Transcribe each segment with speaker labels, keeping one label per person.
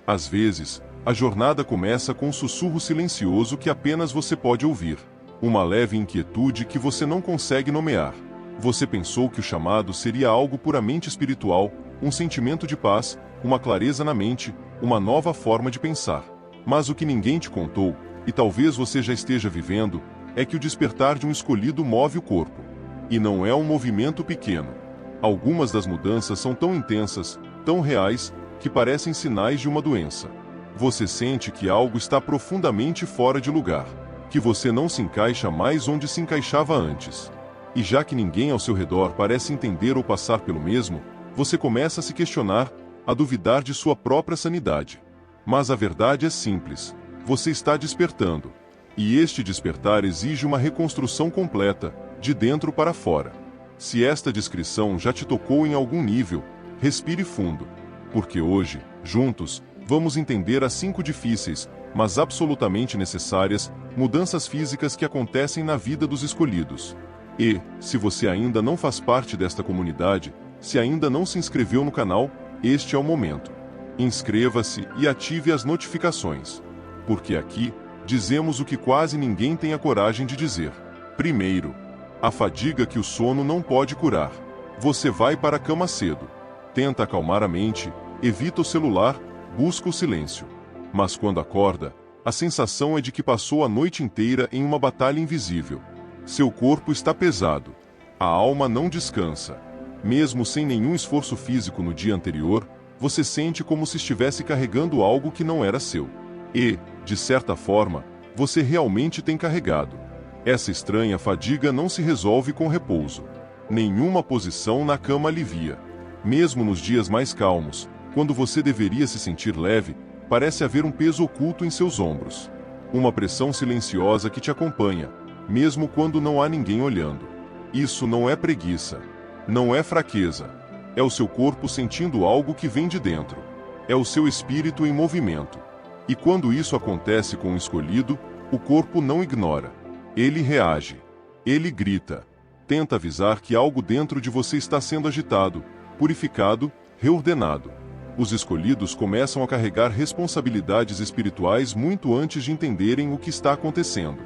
Speaker 1: Às vezes, a jornada começa com um sussurro silencioso que apenas você pode ouvir. Uma leve inquietude que você não consegue nomear. Você pensou que o chamado seria algo puramente espiritual, um sentimento de paz, uma clareza na mente, uma nova forma de pensar. Mas o que ninguém te contou, e talvez você já esteja vivendo, é que o despertar de um escolhido move o corpo. E não é um movimento pequeno. Algumas das mudanças são tão intensas, tão reais, que parecem sinais de uma doença. Você sente que algo está profundamente fora de lugar, que você não se encaixa mais onde se encaixava antes. E já que ninguém ao seu redor parece entender ou passar pelo mesmo, você começa a se questionar, a duvidar de sua própria sanidade. Mas a verdade é simples: você está despertando. E este despertar exige uma reconstrução completa, de dentro para fora. Se esta descrição já te tocou em algum nível, respire fundo. Porque hoje, juntos, vamos entender as 5 difíceis, mas absolutamente necessárias, mudanças físicas que acontecem na vida dos escolhidos. E, se você ainda não faz parte desta comunidade, se ainda não se inscreveu no canal, este é o momento. Inscreva-se e ative as notificações. Porque aqui, dizemos o que quase ninguém tem a coragem de dizer. Primeiro, a fadiga que o sono não pode curar. Você vai para a cama cedo. Tenta acalmar a mente, evita o celular, busca o silêncio. Mas quando acorda, a sensação é de que passou a noite inteira em uma batalha invisível. Seu corpo está pesado. A alma não descansa. Mesmo sem nenhum esforço físico no dia anterior, você sente como se estivesse carregando algo que não era seu. E, de certa forma, você realmente tem carregado. Essa estranha fadiga não se resolve com repouso. Nenhuma posição na cama alivia. Mesmo nos dias mais calmos, quando você deveria se sentir leve, parece haver um peso oculto em seus ombros. Uma pressão silenciosa que te acompanha, mesmo quando não há ninguém olhando. Isso não é preguiça. Não é fraqueza. É o seu corpo sentindo algo que vem de dentro. É o seu espírito em movimento. E quando isso acontece com o escolhido, o corpo não ignora. Ele reage. Ele grita. Tenta avisar que algo dentro de você está sendo agitado, purificado, reordenado. Os escolhidos começam a carregar responsabilidades espirituais muito antes de entenderem o que está acontecendo.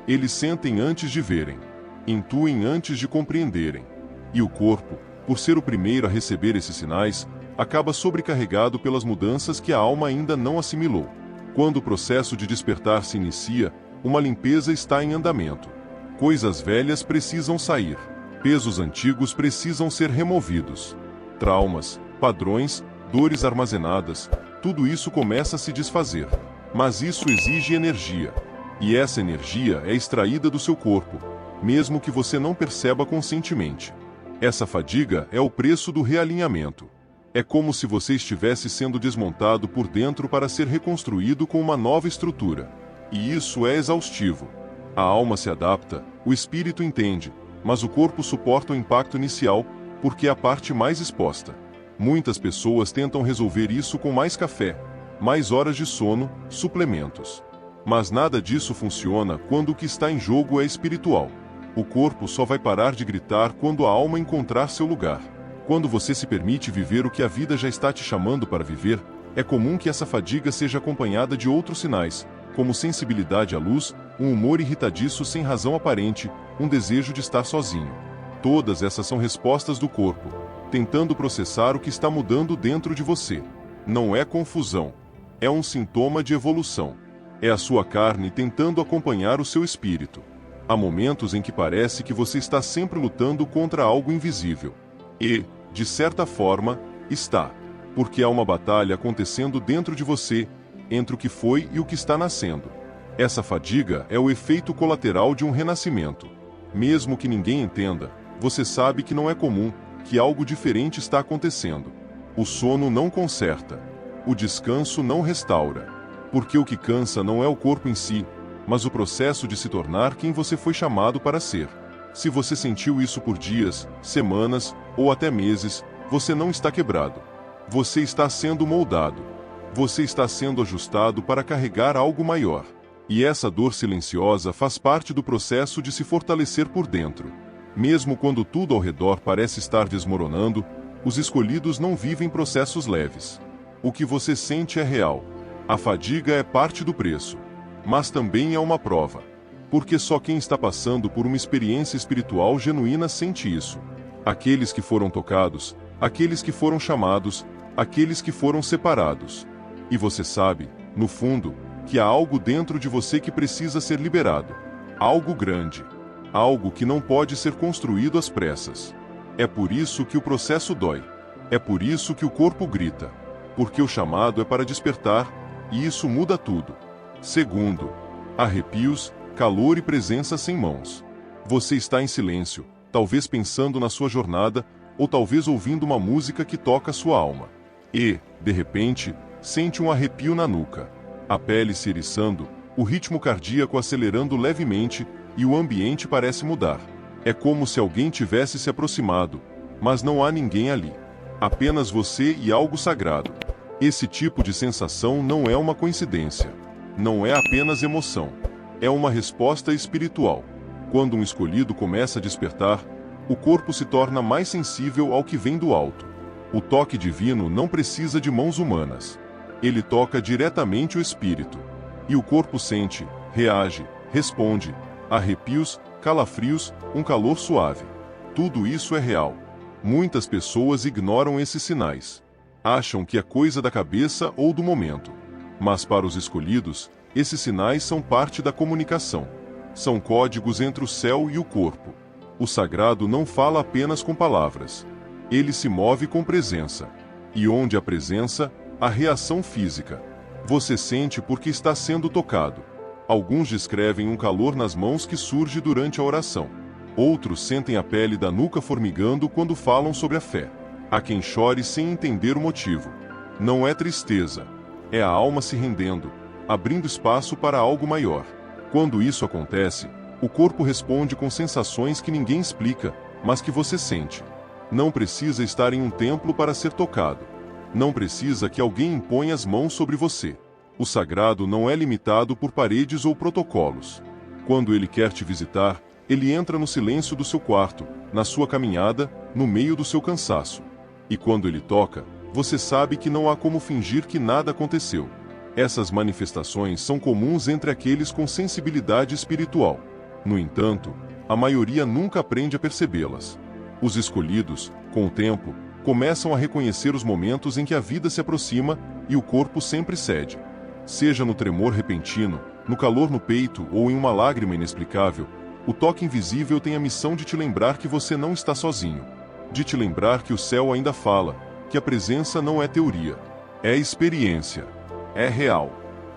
Speaker 1: Eles sentem antes de verem. Intuem antes de compreenderem. E o corpo, por ser o primeiro a receber esses sinais, acaba sobrecarregado pelas mudanças que a alma ainda não assimilou. Quando o processo de despertar se inicia, uma limpeza está em andamento. Coisas velhas precisam sair. Pesos antigos precisam ser removidos. Traumas, padrões, dores armazenadas, tudo isso começa a se desfazer. Mas isso exige energia. E essa energia é extraída do seu corpo, mesmo que você não perceba conscientemente. Essa fadiga é o preço do realinhamento. É como se você estivesse sendo desmontado por dentro para ser reconstruído com uma nova estrutura. E isso é exaustivo. A alma se adapta, o espírito entende, mas o corpo suporta o impacto inicial, porque é a parte mais exposta. Muitas pessoas tentam resolver isso com mais café, mais horas de sono, suplementos. Mas nada disso funciona quando o que está em jogo é espiritual. O corpo só vai parar de gritar quando a alma encontrar seu lugar. Quando você se permite viver o que a vida já está te chamando para viver, é comum que essa fadiga seja acompanhada de outros sinais, como sensibilidade à luz, um humor irritadiço sem razão aparente, um desejo de estar sozinho. Todas essas são respostas do corpo, tentando processar o que está mudando dentro de você. Não é confusão. É um sintoma de evolução. É a sua carne tentando acompanhar o seu espírito. Há momentos em que parece que você está sempre lutando contra algo invisível. E, de certa forma, está. Porque há uma batalha acontecendo dentro de você, entre o que foi e o que está nascendo. Essa fadiga é o efeito colateral de um renascimento. Mesmo que ninguém entenda, você sabe que não é comum, que algo diferente está acontecendo. O sono não conserta. O descanso não restaura. Porque o que cansa não é o corpo em si, mas o processo de se tornar quem você foi chamado para ser. Se você sentiu isso por dias, semanas ou até meses, você não está quebrado. Você está sendo moldado. Você está sendo ajustado para carregar algo maior. E essa dor silenciosa faz parte do processo de se fortalecer por dentro. Mesmo quando tudo ao redor parece estar desmoronando, os escolhidos não vivem processos leves. O que você sente é real. A fadiga é parte do preço. Mas também é uma prova. Porque só quem está passando por uma experiência espiritual genuína sente isso. Aqueles que foram tocados, aqueles que foram chamados, aqueles que foram separados. E você sabe, no fundo, que há algo dentro de você que precisa ser liberado. Algo grande. Algo que não pode ser construído às pressas. É por isso que o processo dói. É por isso que o corpo grita. Porque o chamado é para despertar, e isso muda tudo. Segundo, arrepios, calor e presença sem mãos. Você está em silêncio, talvez pensando na sua jornada, ou talvez ouvindo uma música que toca sua alma. E, de repente, sente um arrepio na nuca. A pele se eriçando, o ritmo cardíaco acelerando levemente, e o ambiente parece mudar. É como se alguém tivesse se aproximado, mas não há ninguém ali. Apenas você e algo sagrado. Esse tipo de sensação não é uma coincidência. Não é apenas emoção. É uma resposta espiritual. Quando um escolhido começa a despertar, o corpo se torna mais sensível ao que vem do alto. O toque divino não precisa de mãos humanas. Ele toca diretamente o espírito. E o corpo sente, reage, responde. Arrepios, calafrios, um calor suave. Tudo isso é real. Muitas pessoas ignoram esses sinais. Acham que é coisa da cabeça ou do momento. Mas para os escolhidos, esses sinais são parte da comunicação. São códigos entre o céu e o corpo. O sagrado não fala apenas com palavras. Ele se move com presença. E onde há presença, há reação física. Você sente porque está sendo tocado. Alguns descrevem um calor nas mãos que surge durante a oração. Outros sentem a pele da nuca formigando quando falam sobre a fé. Há quem chore sem entender o motivo. Não é tristeza. É a alma se rendendo, abrindo espaço para algo maior. Quando isso acontece, o corpo responde com sensações que ninguém explica, mas que você sente. Não precisa estar em um templo para ser tocado. Não precisa que alguém imponha as mãos sobre você. O sagrado não é limitado por paredes ou protocolos. Quando ele quer te visitar, ele entra no silêncio do seu quarto, na sua caminhada, no meio do seu cansaço. E quando ele toca, você sabe que não há como fingir que nada aconteceu. Essas manifestações são comuns entre aqueles com sensibilidade espiritual. No entanto, a maioria nunca aprende a percebê-las. Os escolhidos, com o tempo, começam a reconhecer os momentos em que a vida se aproxima e o corpo sempre cede. Seja no tremor repentino, no calor no peito ou em uma lágrima inexplicável, o toque invisível tem a missão de te lembrar que você não está sozinho. De te lembrar que o céu ainda fala, que a presença não é teoria. É experiência. É real.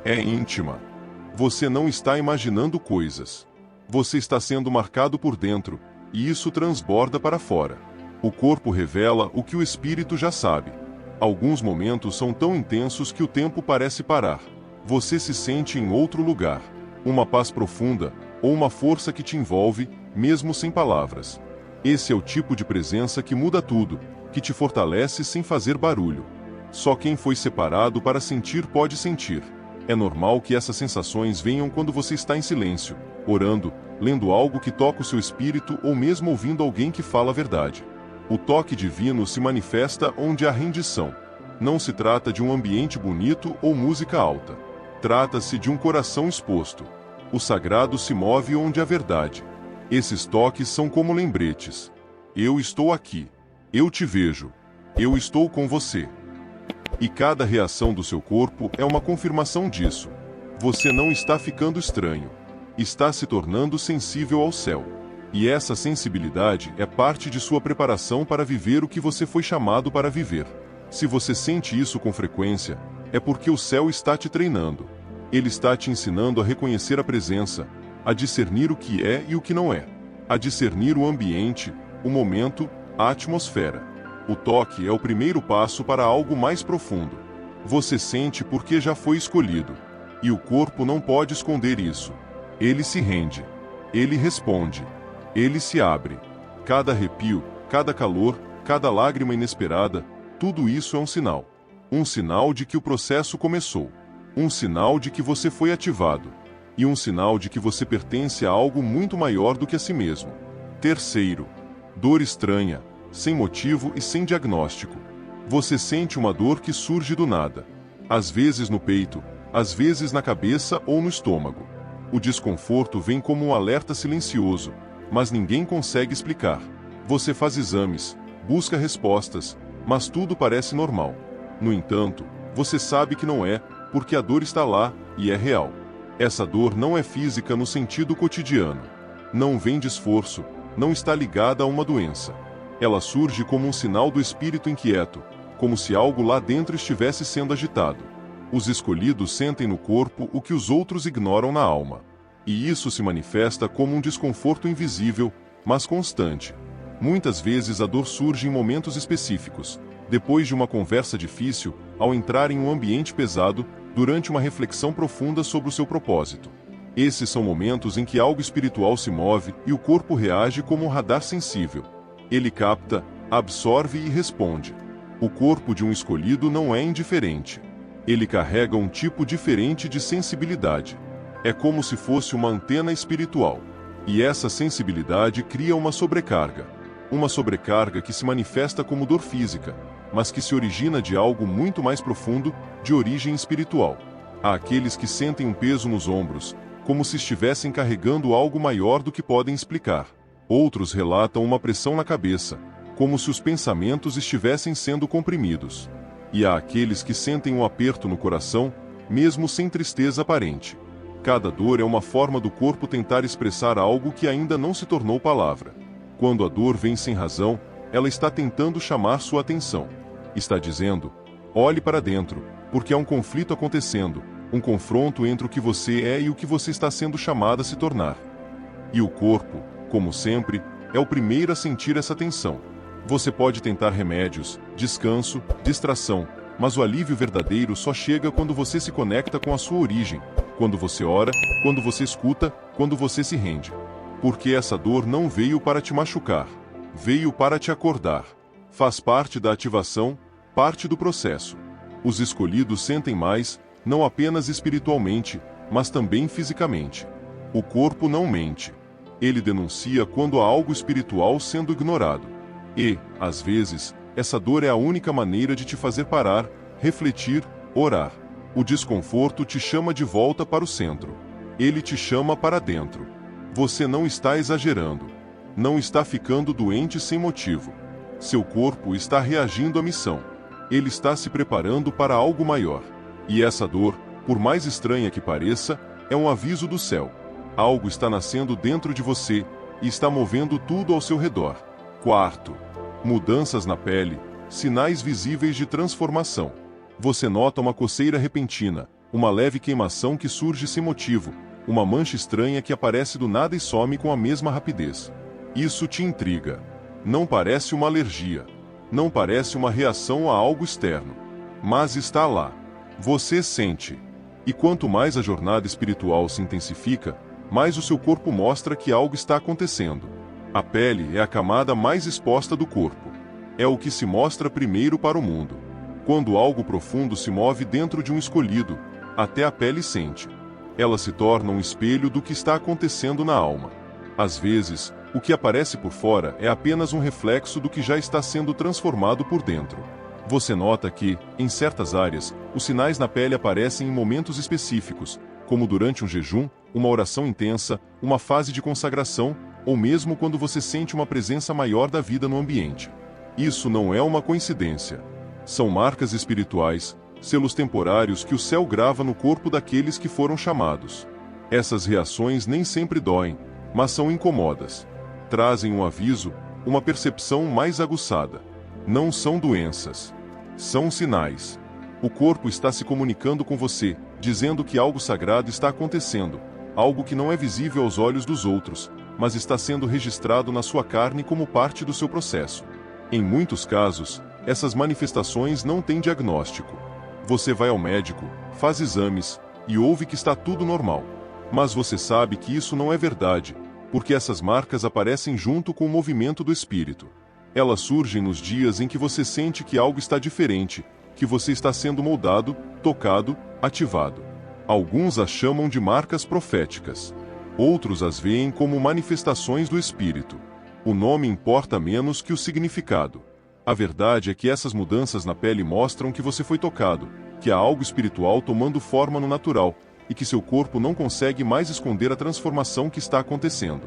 Speaker 1: É íntima. Você não está imaginando coisas. Você está sendo marcado por dentro, e isso transborda para fora. O corpo revela o que o espírito já sabe. Alguns momentos são tão intensos que o tempo parece parar. Você se sente em outro lugar. Uma paz profunda, ou uma força que te envolve, mesmo sem palavras. Esse é o tipo de presença que muda tudo, que te fortalece sem fazer barulho. Só quem foi separado para sentir pode sentir. É normal que essas sensações venham quando você está em silêncio, orando, lendo algo que toca o seu espírito ou mesmo ouvindo alguém que fala a verdade. O toque divino se manifesta onde há rendição. Não se trata de um ambiente bonito ou música alta. Trata-se de um coração exposto. O sagrado se move onde há verdade. Esses toques são como lembretes. Eu estou aqui. Eu te vejo. Eu estou com você. E cada reação do seu corpo é uma confirmação disso. Você não está ficando estranho. Está se tornando sensível ao céu. E essa sensibilidade é parte de sua preparação para viver o que você foi chamado para viver. Se você sente isso com frequência, é porque o céu está te treinando. Ele está te ensinando a reconhecer a presença, a discernir o que é e o que não é, a discernir o ambiente, o momento, a atmosfera. O toque é o primeiro passo para algo mais profundo. Você sente porque já foi escolhido. E o corpo não pode esconder isso. Ele se rende. Ele responde. Ele se abre. Cada arrepio, cada calor, cada lágrima inesperada, tudo isso é um sinal. Um sinal de que o processo começou. Um sinal de que você foi ativado. E um sinal de que você pertence a algo muito maior do que a si mesmo. Terceiro, dor estranha, sem motivo e sem diagnóstico. Você sente uma dor que surge do nada. Às vezes no peito, às vezes na cabeça ou no estômago. O desconforto vem como um alerta silencioso, mas ninguém consegue explicar. Você faz exames, busca respostas, mas tudo parece normal. No entanto, você sabe que não é, porque a dor está lá, e é real. Essa dor não é física no sentido cotidiano. Não vem de esforço, não está ligada a uma doença. Ela surge como um sinal do espírito inquieto, como se algo lá dentro estivesse sendo agitado. Os escolhidos sentem no corpo o que os outros ignoram na alma. E isso se manifesta como um desconforto invisível, mas constante. Muitas vezes a dor surge em momentos específicos, depois de uma conversa difícil, ao entrar em um ambiente pesado, durante uma reflexão profunda sobre o seu propósito. Esses são momentos em que algo espiritual se move e o corpo reage como um radar sensível. Ele capta, absorve e responde. O corpo de um escolhido não é indiferente. Ele carrega um tipo diferente de sensibilidade. É como se fosse uma antena espiritual. E essa sensibilidade cria uma sobrecarga. Uma sobrecarga que se manifesta como dor física, mas que se origina de algo muito mais profundo, de origem espiritual. Há aqueles que sentem um peso nos ombros, como se estivessem carregando algo maior do que podem explicar. Outros relatam uma pressão na cabeça, como se os pensamentos estivessem sendo comprimidos. E há aqueles que sentem um aperto no coração, mesmo sem tristeza aparente. Cada dor é uma forma do corpo tentar expressar algo que ainda não se tornou palavra. Quando a dor vem sem razão, ela está tentando chamar sua atenção. Está dizendo: olhe para dentro, porque há um conflito acontecendo, um confronto entre o que você é e o que você está sendo chamado a se tornar. E o corpo, como sempre, é o primeiro a sentir essa tensão. Você pode tentar remédios, descanso, distração, mas o alívio verdadeiro só chega quando você se conecta com a sua origem, quando você ora, quando você escuta, quando você se rende. Porque essa dor não veio para te machucar, veio para te acordar. Faz parte da ativação, parte do processo. Os escolhidos sentem mais, não apenas espiritualmente, mas também fisicamente. O corpo não mente. Ele denuncia quando há algo espiritual sendo ignorado. E, às vezes, essa dor é a única maneira de te fazer parar, refletir, orar. O desconforto te chama de volta para o centro. Ele te chama para dentro. Você não está exagerando. Não está ficando doente sem motivo. Seu corpo está reagindo à missão. Ele está se preparando para algo maior. E essa dor, por mais estranha que pareça, é um aviso do céu. Algo está nascendo dentro de você e está movendo tudo ao seu redor. Quarto, mudanças na pele, sinais visíveis de transformação. Você nota uma coceira repentina, uma leve queimação que surge sem motivo, uma mancha estranha que aparece do nada e some com a mesma rapidez. Isso te intriga. Não parece uma alergia. Não parece uma reação a algo externo. Mas está lá. Você sente. E quanto mais a jornada espiritual se intensifica, mais o seu corpo mostra que algo está acontecendo. A pele é a camada mais exposta do corpo. É o que se mostra primeiro para o mundo. Quando algo profundo se move dentro de um escolhido, até a pele sente. Ela se torna um espelho do que está acontecendo na alma. Às vezes, o que aparece por fora é apenas um reflexo do que já está sendo transformado por dentro. Você nota que, em certas áreas, os sinais na pele aparecem em momentos específicos, como durante um jejum, uma oração intensa, uma fase de consagração, ou mesmo quando você sente uma presença maior da vida no ambiente. Isso não é uma coincidência. São marcas espirituais, selos temporários que o céu grava no corpo daqueles que foram chamados. Essas reações nem sempre doem, mas são incômodas. Trazem um aviso, uma percepção mais aguçada. Não são doenças. São sinais. O corpo está se comunicando com você, dizendo que algo sagrado está acontecendo, algo que não é visível aos olhos dos outros, mas está sendo registrado na sua carne como parte do seu processo. Em muitos casos, essas manifestações não têm diagnóstico. Você vai ao médico, faz exames, e ouve que está tudo normal. Mas você sabe que isso não é verdade, porque essas marcas aparecem junto com o movimento do espírito. Elas surgem nos dias em que você sente que algo está diferente, que você está sendo moldado, tocado, ativado. Alguns as chamam de marcas proféticas. Outros as veem como manifestações do espírito. O nome importa menos que o significado. A verdade é que essas mudanças na pele mostram que você foi tocado, que há algo espiritual tomando forma no natural, e que seu corpo não consegue mais esconder a transformação que está acontecendo.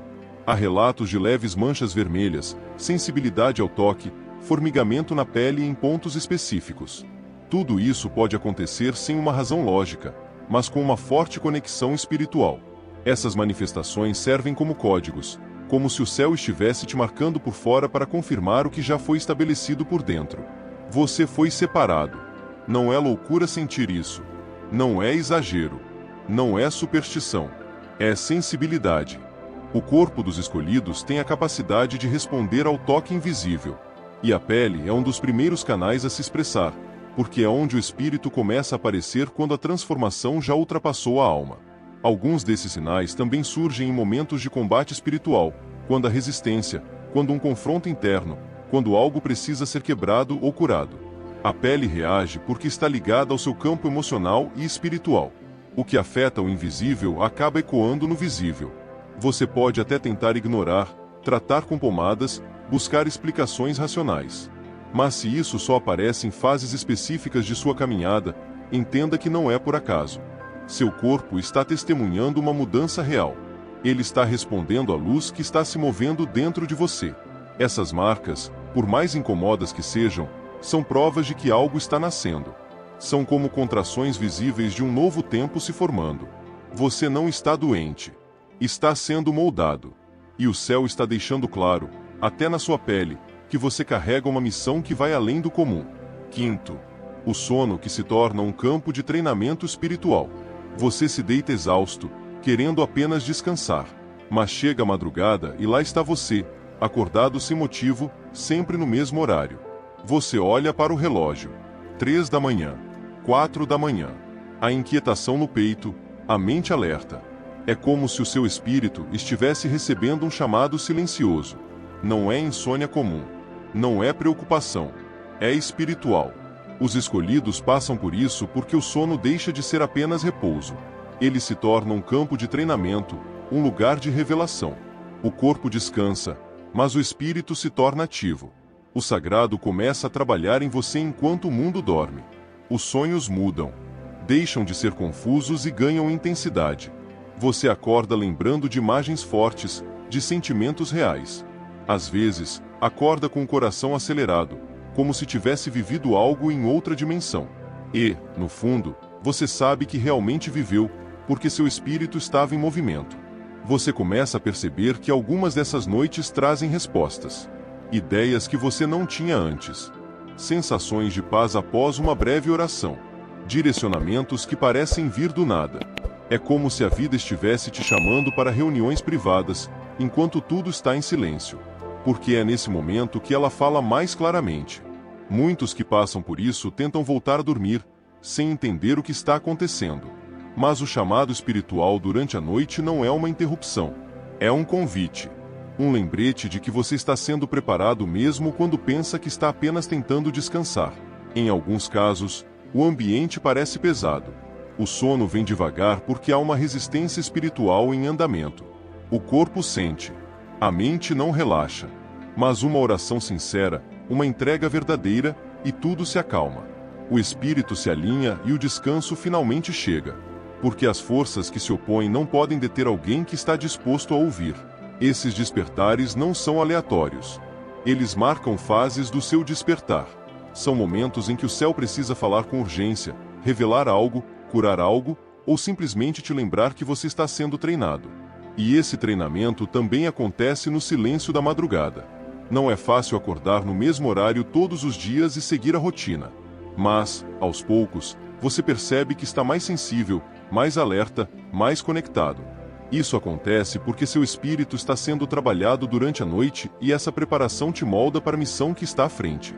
Speaker 1: Há relatos de leves manchas vermelhas, sensibilidade ao toque, formigamento na pele em pontos específicos. Tudo isso pode acontecer sem uma razão lógica, mas com uma forte conexão espiritual. Essas manifestações servem como códigos, como se o céu estivesse te marcando por fora para confirmar o que já foi estabelecido por dentro. Você foi separado. Não é loucura sentir isso. Não é exagero. Não é superstição. É sensibilidade. O corpo dos escolhidos tem a capacidade de responder ao toque invisível. E a pele é um dos primeiros canais a se expressar, porque é onde o espírito começa a aparecer quando a transformação já ultrapassou a alma. Alguns desses sinais também surgem em momentos de combate espiritual, quando há resistência, quando um confronto interno, quando algo precisa ser quebrado ou curado. A pele reage porque está ligada ao seu campo emocional e espiritual. O que afeta o invisível acaba ecoando no visível. Você pode até tentar ignorar, tratar com pomadas, buscar explicações racionais. Mas se isso só aparece em fases específicas de sua caminhada, entenda que não é por acaso. Seu corpo está testemunhando uma mudança real. Ele está respondendo à luz que está se movendo dentro de você. Essas marcas, por mais incomodas que sejam, são provas de que algo está nascendo. São como contrações visíveis de um novo tempo se formando. Você não está doente. Está sendo moldado. E o céu está deixando claro, até na sua pele, que você carrega uma missão que vai além do comum. Quinto, o sono que se torna um campo de treinamento espiritual. Você se deita exausto, querendo apenas descansar. Mas chega a madrugada e lá está você, acordado sem motivo, sempre no mesmo horário. Você olha para o relógio. 3 da manhã. 4 da manhã. A inquietação no peito, a mente alerta. É como se o seu espírito estivesse recebendo um chamado silencioso. Não é insônia comum. Não é preocupação. É espiritual. Os escolhidos passam por isso porque o sono deixa de ser apenas repouso. Ele se torna um campo de treinamento, um lugar de revelação. O corpo descansa, mas o espírito se torna ativo. O sagrado começa a trabalhar em você enquanto o mundo dorme. Os sonhos mudam. Deixam de ser confusos e ganham intensidade. Você acorda lembrando de imagens fortes, de sentimentos reais. Às vezes, acorda com o coração acelerado, como se tivesse vivido algo em outra dimensão. E, no fundo, você sabe que realmente viveu, porque seu espírito estava em movimento. Você começa a perceber que algumas dessas noites trazem respostas. Ideias que você não tinha antes. Sensações de paz após uma breve oração. Direcionamentos que parecem vir do nada. É como se a vida estivesse te chamando para reuniões privadas, enquanto tudo está em silêncio. Porque é nesse momento que ela fala mais claramente. Muitos que passam por isso tentam voltar a dormir, sem entender o que está acontecendo. Mas o chamado espiritual durante a noite não é uma interrupção. É um convite. Um lembrete de que você está sendo preparado mesmo quando pensa que está apenas tentando descansar. Em alguns casos, o ambiente parece pesado. O sono vem devagar porque há uma resistência espiritual em andamento. O corpo sente. A mente não relaxa. Mas uma oração sincera, uma entrega verdadeira, e tudo se acalma. O espírito se alinha e o descanso finalmente chega. Porque as forças que se opõem não podem deter alguém que está disposto a ouvir. Esses despertares não são aleatórios. Eles marcam fases do seu despertar. São momentos em que o céu precisa falar com urgência, revelar algo, curar algo, ou simplesmente te lembrar que você está sendo treinado. E esse treinamento também acontece no silêncio da madrugada. Não é fácil acordar no mesmo horário todos os dias e seguir a rotina. Mas, aos poucos, você percebe que está mais sensível, mais alerta, mais conectado. Isso acontece porque seu espírito está sendo trabalhado durante a noite e essa preparação te molda para a missão que está à frente.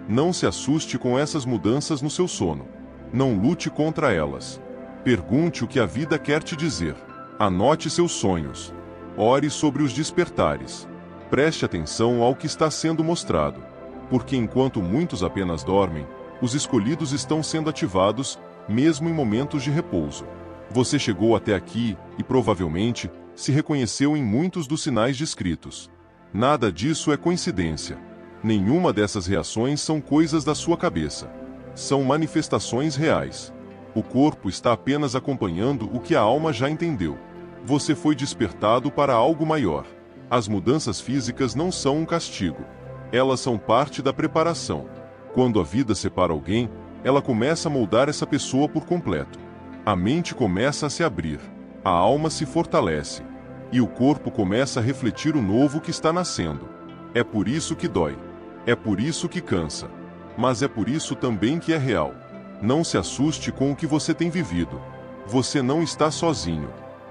Speaker 1: Não se assuste com essas mudanças no seu sono. Não lute contra elas. Pergunte o que a vida quer te dizer. Anote seus sonhos. Ore sobre os despertares. Preste atenção ao que está sendo mostrado. Porque enquanto muitos apenas dormem, os escolhidos estão sendo ativados, mesmo em momentos de repouso. Você chegou até aqui e, provavelmente, se reconheceu em muitos dos sinais descritos. Nada disso é coincidência. Nenhuma dessas reações são coisas da sua cabeça. São manifestações reais. O corpo está apenas acompanhando o que a alma já entendeu. Você foi despertado para algo maior. As mudanças físicas não são um castigo. Elas são parte da preparação. Quando a vida separa alguém, ela começa a moldar essa pessoa por completo. A mente começa a se abrir. A alma se fortalece. E o corpo começa a refletir o novo que está nascendo. É por isso que dói. É por isso que cansa. Mas é por isso também que é real. Não se assuste com o que você tem vivido. Você não está sozinho.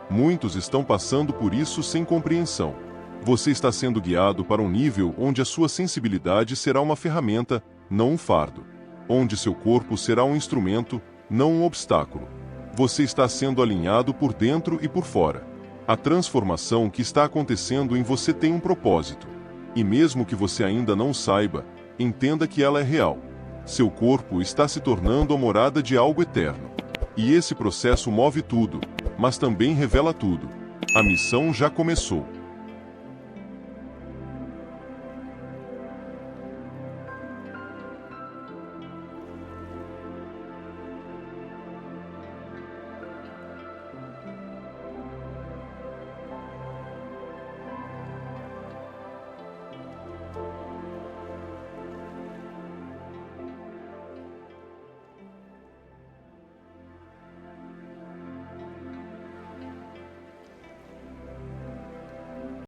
Speaker 1: Muitos estão passando por isso sem compreensão. Você está sendo guiado para um nível onde a sua sensibilidade será uma ferramenta, não um fardo. Onde seu corpo será um instrumento, não um obstáculo. Você está sendo alinhado por dentro e por fora. A transformação que está acontecendo em você tem um propósito. E mesmo que você ainda não saiba, entenda que ela é real. Seu corpo está se tornando a morada de algo eterno. E esse processo move tudo, mas também revela tudo. A missão já começou.